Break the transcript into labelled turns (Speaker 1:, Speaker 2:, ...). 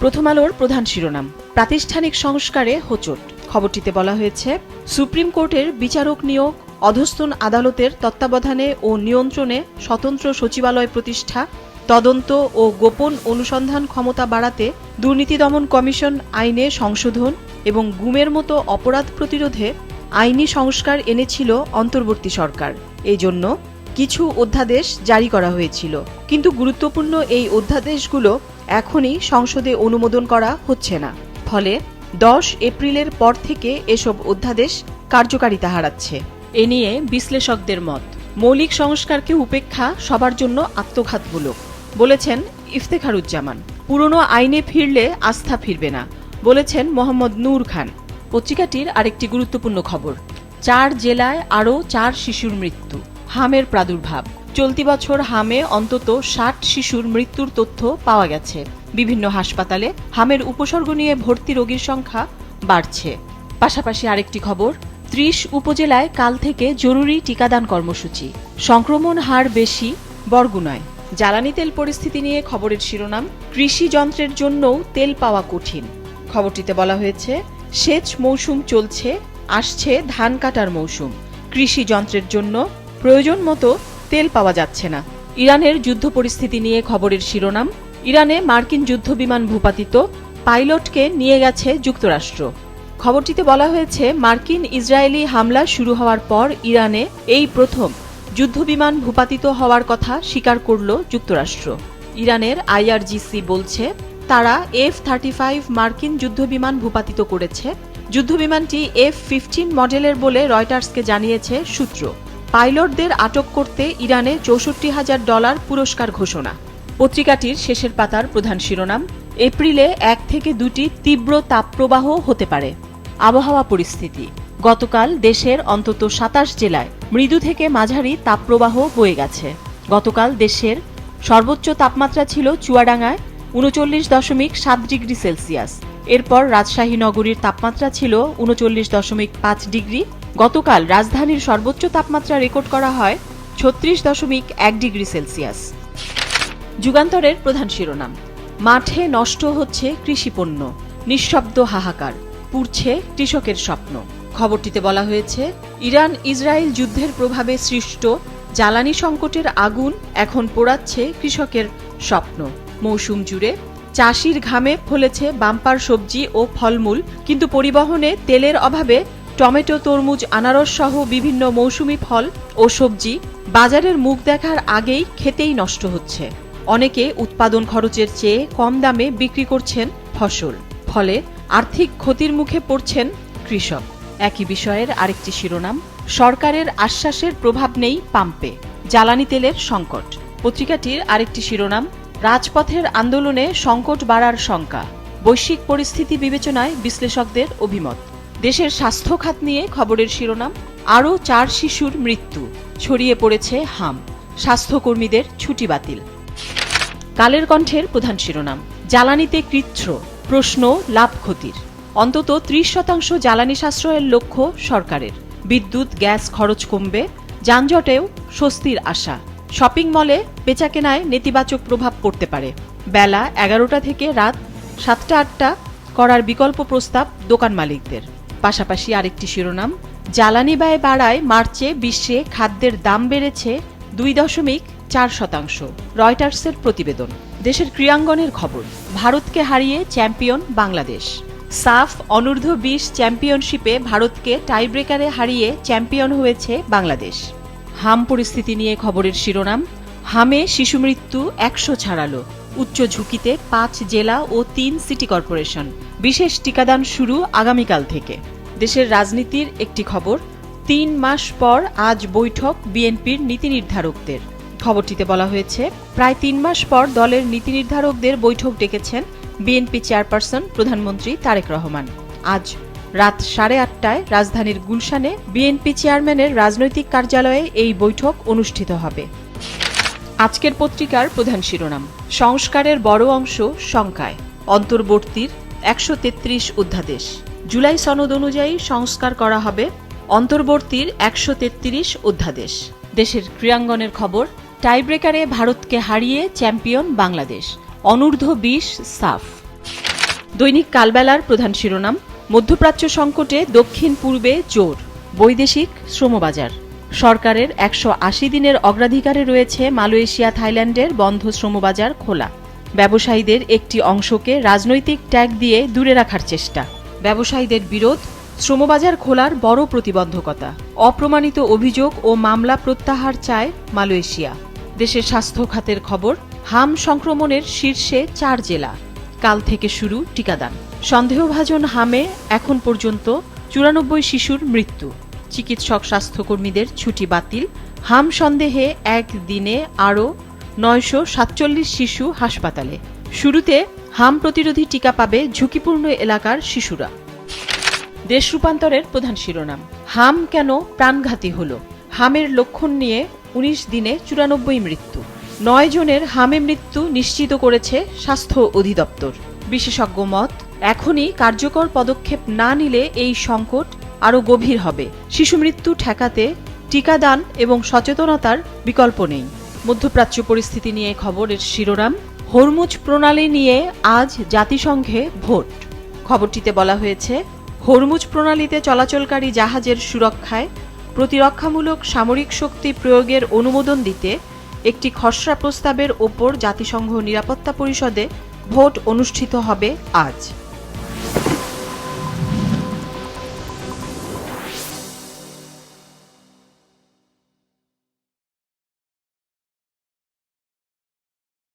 Speaker 1: প্রথম আলোর প্রধান শিরোনাম, প্রাতিষ্ঠানিক সংস্কারে হোঁচট। খবরটিতে বলা হয়েছে, সুপ্রিম কোর্টের বিচারক নিয়োগ, অধস্তন আদালতের তত্ত্বাবধানে ও নিয়ন্ত্রণে স্বতন্ত্র সচিবালয় প্রতিষ্ঠা, তদন্ত ও গোপন অনুসন্ধান ক্ষমতা বাড়াতে দুর্নীতি দমন কমিশন আইনে সংশোধন এবং গুমের মতো অপরাধ প্রতিরোধে আইনি সংস্কার এনেছিল অন্তর্বর্তী সরকার। এই জন্য কিছু অধ্যাদেশ জারি করা হয়েছিল, কিন্তু গুরুত্বপূর্ণ এই অধ্যাদেশগুলো এখনই সংসদে অনুমোদন করা হচ্ছে না। ফলে 10 এপ্রিলের পর থেকে এসব অধ্যাদেশ কার্যকারিতা হারাচ্ছে। এ নিয়ে বিশ্লেষকদের মত, মৌলিক সংস্কারকে উপেক্ষা সবার জন্য আত্মঘাতমূলক, বলেছেন ইফতেখারুজ্জামান। পুরনো আইনে ফিরলে আস্থা ফিরবে না, বলেছেন মোহাম্মদ নূর খান। পত্রিকাটির আরেকটি গুরুত্বপূর্ণ খবর, 4 জেলায় আরও 4 শিশুর মৃত্যু, হামের প্রাদুর্ভাব। চলতি বছর হামে অন্তত 60 শিশুর মৃত্যুর তথ্য পাওয়া গেছে। বিভিন্ন হাসপাতালে হামের উপসর্গ নিয়ে ভর্তি রোগীর সংখ্যা বাড়ছে। পাশাপাশি আরেকটি খবর, 30 উপজেলায় কাল থেকে জরুরি টিকাদান কর্মসূচি, সংক্রমণ হার বেশি বরগুনায়। জ্বালানি তেল পরিস্থিতি নিয়ে খবরের শিরোনাম, কৃষি যন্ত্রের জন্যও তেল পাওয়া কঠিন। খবরটিতে বলা হয়েছে, সেচ মৌসুম চলছে, আসছে ধান কাটার মৌসুম, কৃষি যন্ত্রের জন্য প্রয়োজন মতো তেল পাওয়া যাচ্ছে না। ইরানের যুদ্ধ পরিস্থিতি নিয়ে খবরের শিরোনাম, ইরানে মার্কিন যুদ্ধবিমান ভূপাতিত, পাইলটকে নিয়ে গেছে যুক্তরাষ্ট্র। খবরটিতে বলা হয়েছে, মার্কিন ইসরায়েলি হামলা শুরু হওয়ার পর ইরানে এই প্রথম যুদ্ধবিমান ভূপাতিত হওয়ার কথা স্বীকার করল যুক্তরাষ্ট্র। ইরানের IRGC বলছে, তারা F-35 মার্কিন যুদ্ধবিমান ভূপাতিত করেছে। যুদ্ধবিমানটি F-15 মডেলের বলে রয়টার্সকে জানিয়েছে সূত্র। পাইলটদের আটক করতে ইরানে $64,000 পুরস্কার ঘোষণা। পত্রিকাটির শেষের পাতার প্রধান শিরোনাম, এপ্রিলে 1 থেকে 2টি তীব্র তাপপ্রবাহ হতে পারে। আবহাওয়া পরিস্থিতি, গতকাল দেশের অন্তত 27 জেলায় মৃদু থেকে মাঝারি তাপপ্রবাহ বয়ে গেছে। গতকাল দেশের সর্বোচ্চ তাপমাত্রা ছিল চুয়াডাঙ্গায় 39.7 ডিগ্রি সেলসিয়াস। এরপর রাজশাহী নগরীর তাপমাত্রা ছিল 39.5 ডিগ্রি। গতকাল রাজধানীর সর্বোচ্চ তাপমাত্রা রেকর্ড করা হয় 36.1 ডিগ্রি সেলসিয়াস। যুগান্তরের প্রধান শিরোনাম, মাঠে নষ্ট হচ্ছে কৃষিপণ্য, নিঃশব্দ হাহাকার, পুড়ছে কৃষকের স্বপ্ন। খবরটিতে বলা হয়েছে, ইরান ইসরায়েল যুদ্ধের প্রভাবে সৃষ্ট জ্বালানি সংকটের আগুন এখন পোড়াচ্ছে কৃষকের স্বপ্ন। মৌসুম জুড়ে চাষির ঘামে ফলেছে বাম্পার সবজি ও ফলমূল, কিন্তু পরিবহনে তেলের অভাবে টমেটো, তরমুজ, আনারস সহ বিভিন্ন মৌসুমি ফল ও সবজি বাজারের মুখ দেখার আগেই খেতেই নষ্ট হচ্ছে। অনেকে উৎপাদন খরচের চেয়ে কম দামে বিক্রি করছেন ফসল, ফলে আর্থিক ক্ষতির মুখে পড়ছেন কৃষক। একই বিষয়ের আরেকটি শিরোনাম, সরকারের আশ্বাসের প্রভাব নেই পাম্পে, জ্বালানি তেলের সংকট। পত্রিকাটির আরেকটি শিরোনাম, রাজপথের আন্দোলনে সংকট বাড়ার শঙ্কা, বৈশ্বিক পরিস্থিতি বিবেচনায় বিশ্লেষকদের অভিমত। দেশের স্বাস্থ্য খাত নিয়ে খবরের শিরোনাম, আরও 4 শিশুর মৃত্যু, ছড়িয়ে পড়েছে হাম, স্বাস্থ্যকর্মীদের ছুটি বাতিল। কালের কণ্ঠের প্রধান শিরোনাম, জ্বালানিতে কৃচ্ছ, প্রশ্ন লাভ ক্ষতির। অন্তত 30% জ্বালানি সাশ্রয়ের লক্ষ্য সরকারের। বিদ্যুৎ গ্যাস খরচ কমবে, যানজটেও স্বস্তির আশা। শপিং মলে বেচাকেনায় নেতিবাচক প্রভাব পড়তে পারে। বেলা 11টা থেকে রাত 7টা-8টা করার বিকল্প প্রস্তাব দোকান মালিকদের। পাশাপাশি আরেকটি শিরোনাম, জ্বালানি ব্যয় বাড়ায় মার্চে বিশ্বে খাদ্যের দাম বেড়েছে 2.4%। রয়টার্সের প্রতিবেদন। দেশের ক্রীড়াঙ্গনের খবর, ভারতকে হারিয়ে চ্যাম্পিয়ন বাংলাদেশ। সাফ অনূর্ধ্ব 20 চ্যাম্পিয়নশিপে ভারতকে টাইব্রেকারে হারিয়ে চ্যাম্পিয়ন হয়েছে বাংলাদেশ। হাম পরিস্থিতি নিয়ে খবরের শিরোনাম, হামে শিশু মৃত্যু 100 ছাড়ালো, উচ্চ ঝুঁকিতে 5 জেলা ও 3 সিটি কর্পোরেশন। বিশেষ টিকাদান শুরু আগামীকাল থেকে। দেশের রাজনীতির একটি খবর, 3 মাস পর আজ বৈঠক বিএনপির নীতি নির্ধারকদের। খবরটিতে বলা হয়েছে, প্রায় 3 মাস পর দলের নীতি নির্ধারকদের বৈঠক ডেকেছেন বিএনপি চেয়ারপারসন প্রধানমন্ত্রী তারেক রহমান। আজ রাত 8:30টায় রাজধানীর গুলশানে বিএনপি চেয়ারম্যানের রাজনৈতিক কার্যালয়ে এই বৈঠক অনুষ্ঠিত হবে। আজকের পত্রিকার প্রধান শিরোনাম, সংস্কারের বড় অংশ শঙ্কায়, অন্তর্বর্তীর 133 অধ্যাদেশ। জুলাই সনদ অনুযায়ী সংস্কার করা হবে অন্তর্বর্তীর 133 অধ্যাদেশ। দেশের ক্রীড়াঙ্গনের খবর, টাইব্রেকারে ভারতকে হারিয়ে চ্যাম্পিয়ন বাংলাদেশ, অনূর্ধ্ব 20 সাফ। দৈনিক কালবেলার প্রধান শিরোনাম, মধ্যপ্রাচ্য সংকটে দক্ষিণ পূর্বে জোর, বৈদেশিক শ্রমবাজার। সরকারের 180 দিনের অগ্রাধিকারে রয়েছে মালয়েশিয়া থাইল্যান্ডের বন্ধ শ্রমবাজার খোলা। ব্যবসায়ীদের একটি অংশকে রাজনৈতিক ট্যাগ দিয়ে দূরে রাখার চেষ্টা। ব্যবসায়ীদের বিরোধ, শ্রমবাজার খোলার বড় প্রতিবন্ধকতা। অপ্রমাণিত অভিযোগ ও মামলা প্রত্যাহার চায় মালয়েশিয়া। দেশের স্বাস্থ্য খাতের খবর, হাম সংক্রমণের শীর্ষে 4 জেলা। কাল থেকে শুরু টিকাদান। সন্দেহভাজন হামে এখন পর্যন্ত 94 শিশুর মৃত্যু। চিকিৎসক স্বাস্থ্যকর্মীদের ছুটি বাতিল। হাম সন্দেহে একদিনে আরও 947 শিশু হাসপাতালে। শুরুতে হাম প্রতিরোধী টিকা পাবে ঝুঁকিপূর্ণ এলাকার শিশুরা। দেশ রূপান্তরের প্রধান শিরোনাম, হাম কেন প্রাণঘাতী হল? হামের লক্ষণ নিয়ে 19 দিনে 94 মৃত্যু। 9 জনের হামে মৃত্যু নিশ্চিত করেছে স্বাস্থ্য অধিদপ্তর। বিশেষজ্ঞ মত, এখনই কার্যকর পদক্ষেপ না নিলে এই সংকট আরও গভীর হবে। শিশু মৃত্যু ঠেকাতে টিকাদান এবং সচেতনতার বিকল্প নেই। মধ্যপ্রাচ্য পরিস্থিতি নিয়ে খবরের শিরোনাম, হরমুজ প্রণালী নিয়ে আজ জাতিসংঘে ভোট। খবরটিতে বলা হয়েছে, হরমুজ প্রণালীতে চলাচলকারী জাহাজের সুরক্ষায় প্রতিরক্ষামূলক সামরিক শক্তি প্রয়োগের অনুমোদন দিতে একটি খসড়া প্রস্তাবের ওপর জাতিসংঘ নিরাপত্তা পরিষদে ভোট অনুষ্ঠিত হবে আজ।